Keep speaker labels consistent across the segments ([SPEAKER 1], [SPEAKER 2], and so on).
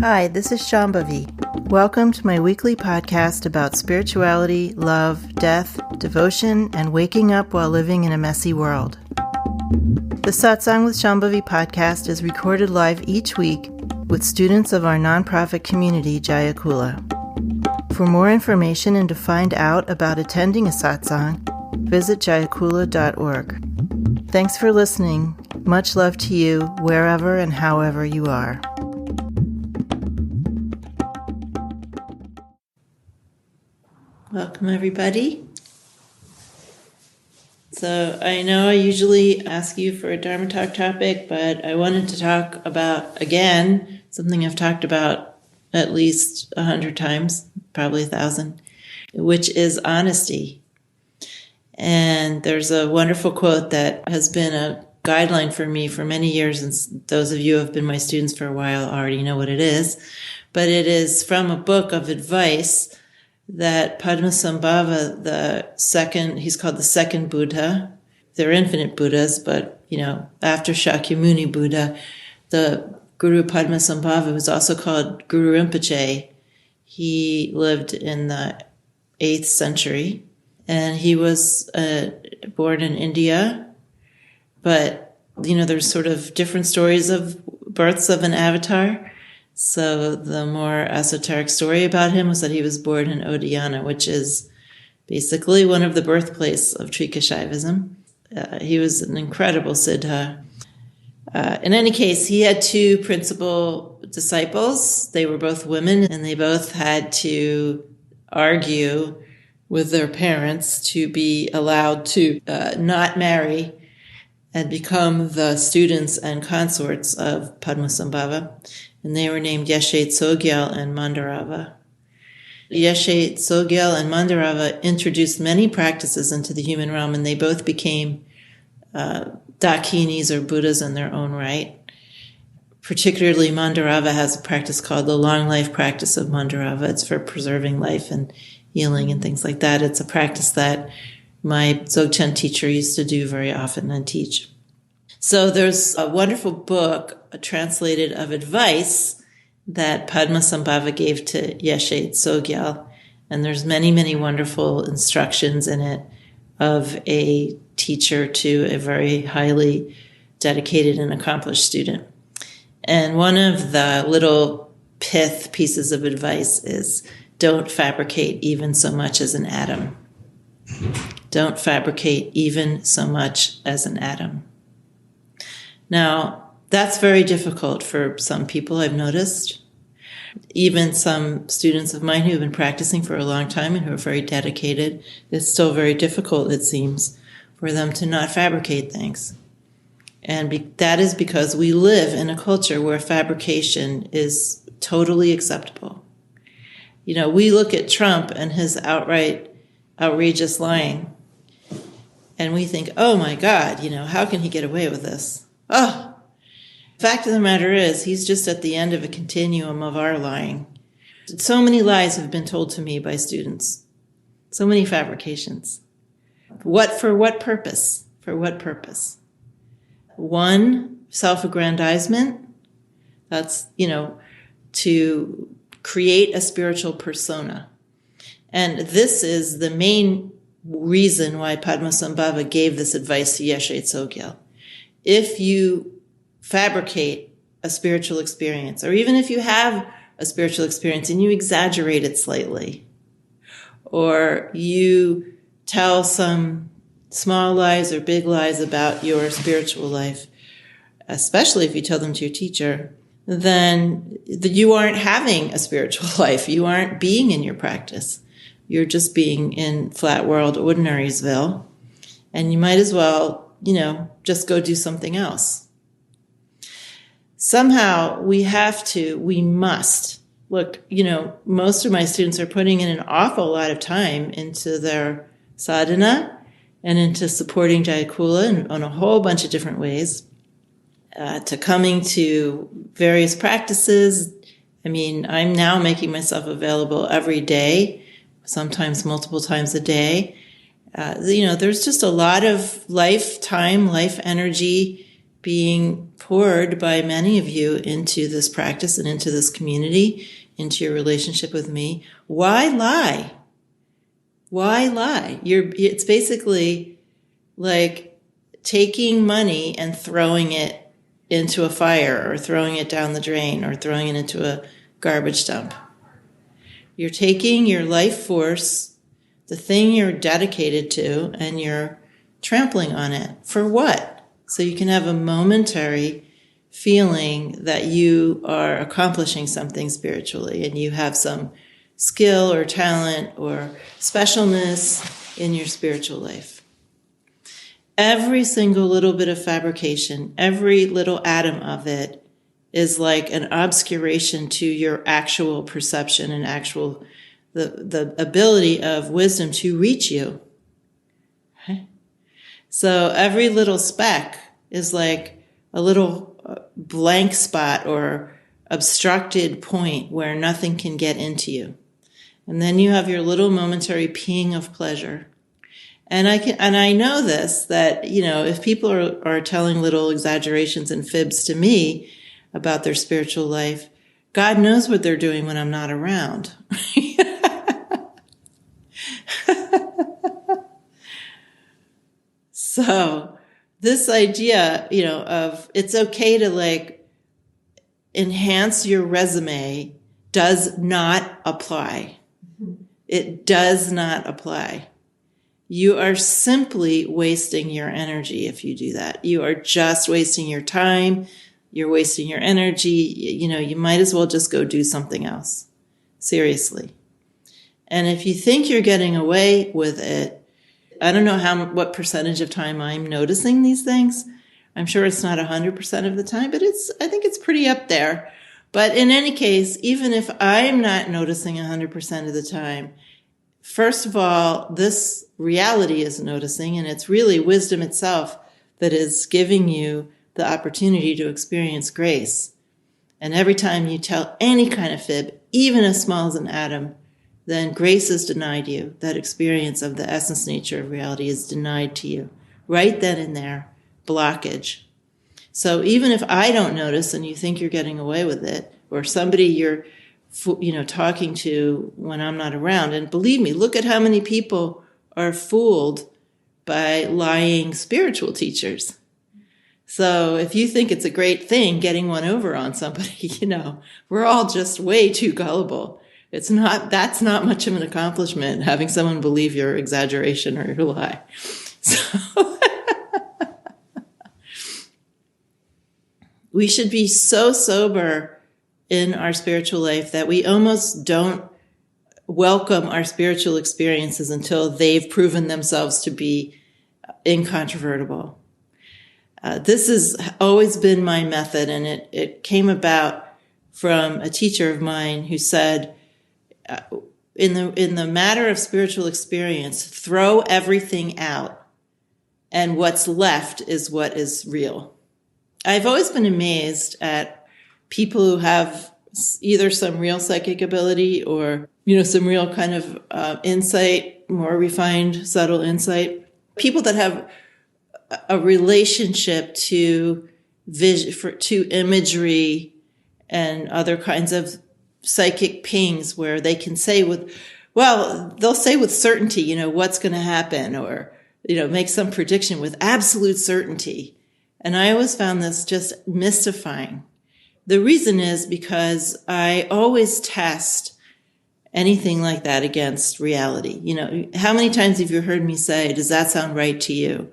[SPEAKER 1] Hi, this is Shambhavi. Welcome to my weekly podcast about spirituality, love, death, devotion, and waking up while living in a messy world. The Satsang with Shambhavi podcast is recorded live each week with students of our nonprofit community, Jayakula. For more information and to find out about attending a satsang, visit jayakula.org. Thanks for listening. Much love to you, wherever and however you are. Welcome, everybody. So I know I usually ask you for a Dharma Talk topic, but I wanted to talk about, again, something I've talked about at least 100 times, probably 1,000, which is honesty. And there's a wonderful quote that has been a guideline for me for many years, and those of you who have been my students for a while already know what it is. But it is from a book of advice that Padmasambhava, he's called the second Buddha. They're infinite Buddhas, but, after Shakyamuni Buddha, the Guru Padmasambhava was also called Guru Rinpoche. He lived in the 8th century, and he was born in India. But, there's sort of different stories of births of an avatar. So the more esoteric story about him was that he was born in Odiyana, which is basically one of the birthplaces of Trika Shaivism. He was an incredible siddha. In any case, he had two principal disciples. They were both women, and they both had to argue with their parents to be allowed to not marry and become the students and consorts of Padmasambhava. And they were named Yeshe Tsogyal and Mandarava. Yeshe Tsogyal and Mandarava introduced many practices into the human realm, and they both became Dakinis or Buddhas in their own right. Particularly, Mandarava has a practice called the long life practice of Mandarava. It's for preserving life and healing and things like that. It's a practice that my Dzogchen teacher used to do very often and teach. So there's a wonderful book translated of advice that Padmasambhava gave to Yeshe Tsogyal. And there's many, many wonderful instructions in it of a teacher to a very highly dedicated and accomplished student. And one of the little pieces of advice is, don't fabricate even so much as an atom. Don't fabricate even so much as an atom. Now, that's very difficult for some people, I've noticed. Even some students of mine who have been practicing for a long time and who are very dedicated, it's still very difficult, it seems, for them to not fabricate things. And that is because we live in a culture where fabrication is totally acceptable. We look at Trump and his outright outrageous lying, and we think, oh my God, how can he get away with this? Oh, fact of the matter is, he's just at the end of a continuum of our lying. So many lies have been told to me by students. So many fabrications. For what purpose? For what purpose? One, self-aggrandizement. That's, to create a spiritual persona. And this is the main reason why Padmasambhava gave this advice to Yeshe Tsogyal. If you fabricate a spiritual experience, or even if you have a spiritual experience and you exaggerate it slightly, or you tell some small lies or big lies about your spiritual life, especially if you tell them to your teacher, then you aren't having a spiritual life. You aren't being in your practice. You're just being in flat world ordinariesville, and you might as well just go do something else. Somehow we must. Look, most of my students are putting in an awful lot of time into their sadhana and into supporting Jayakula in a whole bunch of different ways, to coming to various practices. I'm now making myself available every day, sometimes multiple times a day. There's just a lot of life time, life energy being poured by many of you into this practice and into this community, into your relationship with me. Why lie? Why lie? It's basically like taking money and throwing it into a fire, or throwing it down the drain, or throwing it into a garbage dump. You're taking your life force, the thing you're dedicated to, and you're trampling on it. For what? So you can have a momentary feeling that you are accomplishing something spiritually, and you have some skill or talent or specialness in your spiritual life. Every single little bit of fabrication, every little atom of it is like an obscuration to your actual perception and the ability of wisdom to reach you. Okay? So every little speck is like a little blank spot or obstructed point where nothing can get into you. And then you have your little momentary ping of pleasure. And I know this, that, if people are telling little exaggerations and fibs to me about their spiritual life, God knows what they're doing when I'm not around. So this idea, of it's okay to like enhance your resume does not apply. It does not apply. You are simply wasting your energy if you do that. You are just wasting your time. You're wasting your energy. You might as well just go do something else. Seriously. And if you think you're getting away with it, I don't know what percentage of time I'm noticing these things. I'm sure it's not 100% of the time, but I think it's pretty up there. But in any case, even if I'm not noticing 100% of the time, first of all, this reality is noticing, and it's really wisdom itself that is giving you the opportunity to experience grace. And every time you tell any kind of fib, even as small as an atom, then grace is denied you. That experience of the essence nature of reality is denied to you. Right then and there, blockage. So even if I don't notice and you think you're getting away with it, or somebody you're talking to when I'm not around. And believe me, look at how many people are fooled by lying spiritual teachers. So if you think it's a great thing getting one over on somebody, we're all just way too gullible. That's not much of an accomplishment, having someone believe your exaggeration or your lie. So we should be so sober in our spiritual life that we almost don't welcome our spiritual experiences until they've proven themselves to be incontrovertible. This has always been my method, and it came about from a teacher of mine who said, in the matter of spiritual experience, throw everything out, and what's left is what is real. I've always been amazed at people who have either some real psychic ability or, some real kind of insight, more refined, subtle insight. People that have a relationship to to imagery and other kinds of psychic pings where they can say they'll say with certainty, what's going to happen, or, make some prediction with absolute certainty. And I always found this just mystifying. The reason is because I always test anything like that against reality. How many times have you heard me say, does that sound right to you?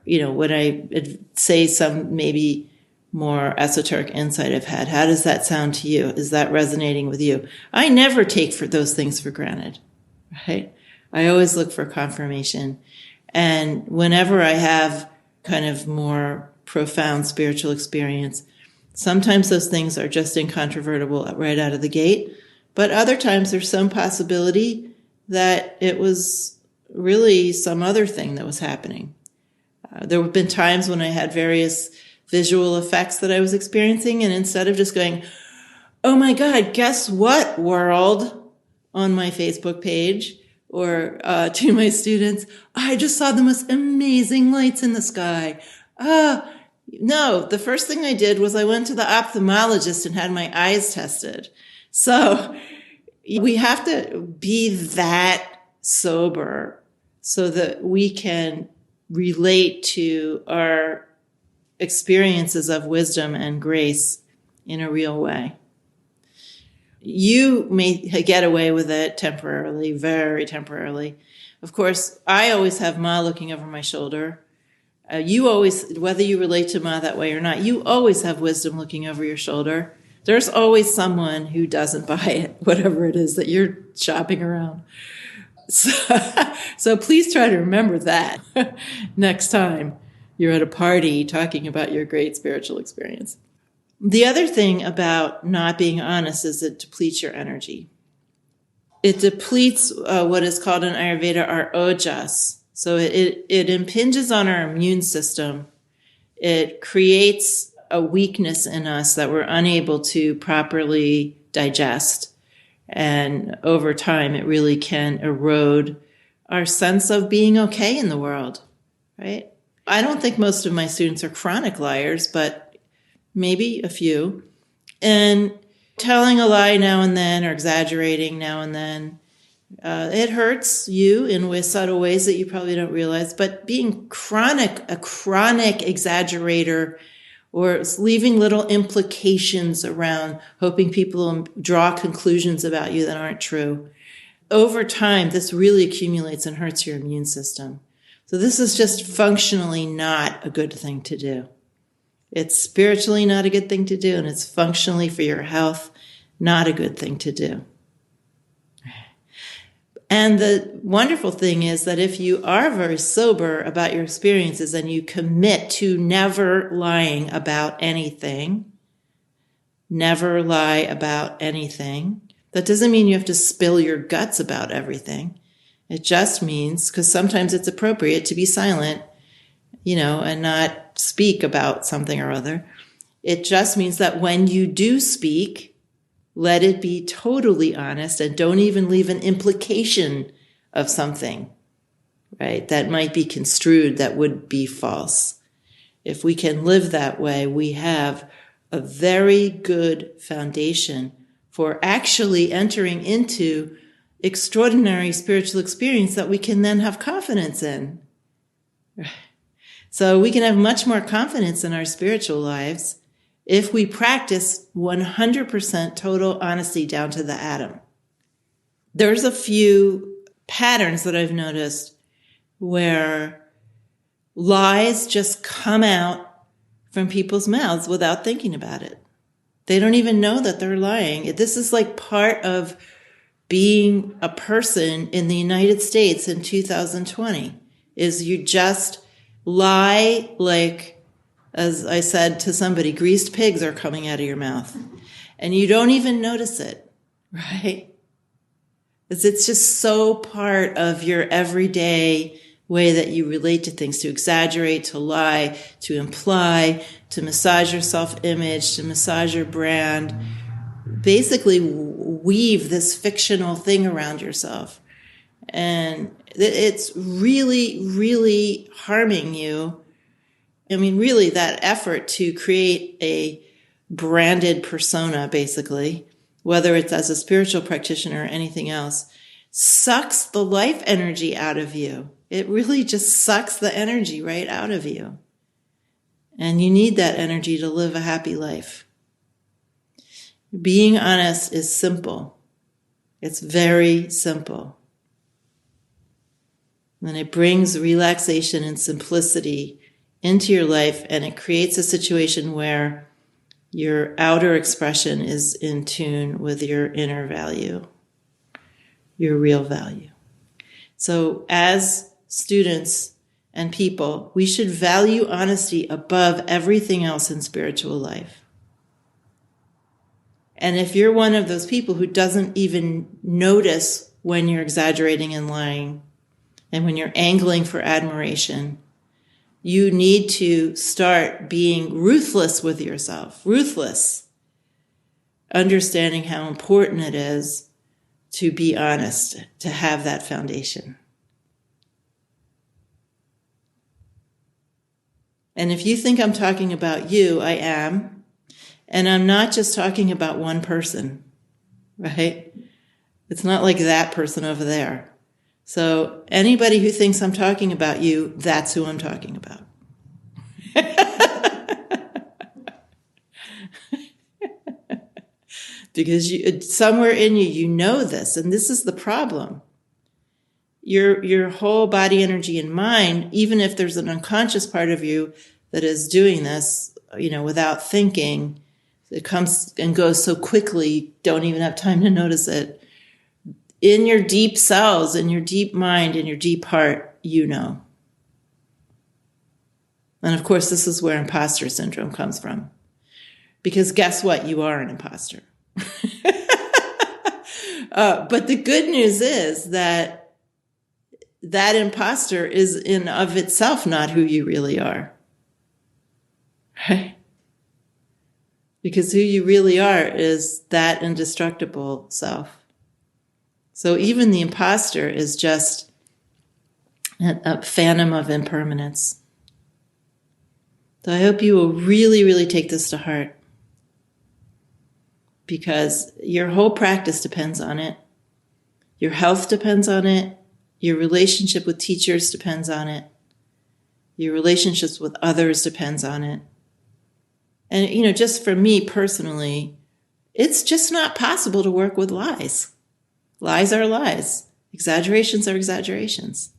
[SPEAKER 1] When I say some maybe more esoteric insight I've had, how does that sound to you? Is that resonating with you? I never take those things for granted, right? I always look for confirmation. And whenever I have kind of more profound spiritual experience, sometimes those things are just incontrovertible right out of the gate, but other times there's some possibility that it was really some other thing that was happening. There have been times when I had various visual effects that I was experiencing, and instead of just going, oh my God, guess what, world, on my Facebook page, or to my students, I just saw the most amazing lights in the sky. No, the first thing I did was I went to the ophthalmologist and had my eyes tested. So we have to be that sober so that we can relate to our experiences of wisdom and grace in a real way. You may get away with it temporarily, very temporarily. Of course, I always have Ma looking over my shoulder. You always, whether you relate to Ma that way or not, you always have wisdom looking over your shoulder. There's always someone who doesn't buy it, whatever it is that you're shopping around. So please try to remember that next time you're at a party talking about your great spiritual experience. The other thing about not being honest is it depletes your energy. It depletes what is called in Ayurveda our ojas. So it impinges on our immune system. It creates a weakness in us that we're unable to properly digest. And over time, it really can erode our sense of being okay in the world, right? I don't think most of my students are chronic liars, but maybe a few. And telling a lie now and then or exaggerating now and then, it hurts you in subtle ways that you probably don't realize. But being a chronic exaggerator or leaving little implications around, hoping people will draw conclusions about you that aren't true, over time, this really accumulates and hurts your immune system. So this is just functionally not a good thing to do. It's spiritually not a good thing to do, and it's functionally for your health not a good thing to do. And the wonderful thing is that if you are very sober about your experiences and you commit to never lying about anything, never lie about anything, that doesn't mean you have to spill your guts about everything. It just means, because sometimes it's appropriate to be silent, and not speak about something or other. It just means that when you do speak, let it be totally honest and don't even leave an implication of something, right? That might be construed that would be false. If we can live that way, we have a very good foundation for actually entering into extraordinary spiritual experience that we can then have confidence in. So we can have much more confidence in our spiritual lives if we practice 100% total honesty down to the atom. There's a few patterns that I've noticed where lies just come out from people's mouths without thinking about it. They don't even know that they're lying. This is like part of being a person in the United States in 2020, is you just lie like, as I said to somebody, greased pigs are coming out of your mouth. And you don't even notice it, right? It's just so part of your everyday way that you relate to things, to exaggerate, to lie, to imply, to massage your self-image, to massage your brand. Basically weave this fictional thing around yourself. And it's really, really harming you. I mean, really, that effort to create a branded persona, basically, whether it's as a spiritual practitioner or anything else, sucks the life energy out of you. It really just sucks the energy right out of you. And you need that energy to live a happy life. Being honest is simple. It's very simple. And it brings relaxation and simplicity into your life, and it creates a situation where your outer expression is in tune with your inner value, your real value. So as students and people, we should value honesty above everything else in spiritual life. And if you're one of those people who doesn't even notice when you're exaggerating and lying, and when you're angling for admiration, you need to start being ruthless with yourself, ruthless, understanding how important it is to be honest, to have that foundation. And if you think I'm talking about you, I am. And I'm not just talking about one person, right? It's not like that person over there. So anybody who thinks I'm talking about you, that's who I'm talking about. Because somewhere in you, you know this, and this is the problem. Your whole body, energy, and mind, even if there's an unconscious part of you that is doing this, without thinking, it comes and goes so quickly, don't even have time to notice it. In your deep cells, in your deep mind, in your deep heart, you know. And of course, this is where imposter syndrome comes from. Because guess what? You are an imposter. But the good news is that imposter is in of itself not who you really are. Right? Because who you really are is that indestructible self. So even the imposter is just a phantom of impermanence. So I hope you will really, really take this to heart, because your whole practice depends on it. Your health depends on it. Your relationship with teachers depends on it. Your relationships with others depends on it. And, just for me personally, it's just not possible to work with lies. Lies are lies. Exaggerations are exaggerations.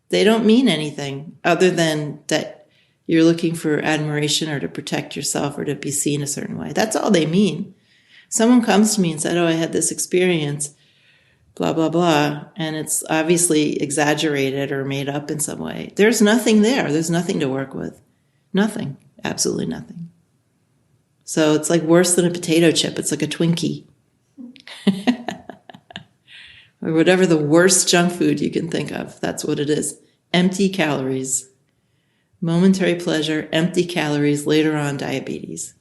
[SPEAKER 1] They don't mean anything other than that you're looking for admiration or to protect yourself or to be seen a certain way. That's all they mean. Someone comes to me and said, I had this experience, blah, blah, blah, and it's obviously exaggerated or made up in some way. There's nothing there. There's nothing to work with. Nothing. Absolutely nothing. So it's like worse than a potato chip. It's like a Twinkie. Or whatever the worst junk food you can think of. That's what it is. Empty calories. Momentary pleasure, empty calories, later on diabetes.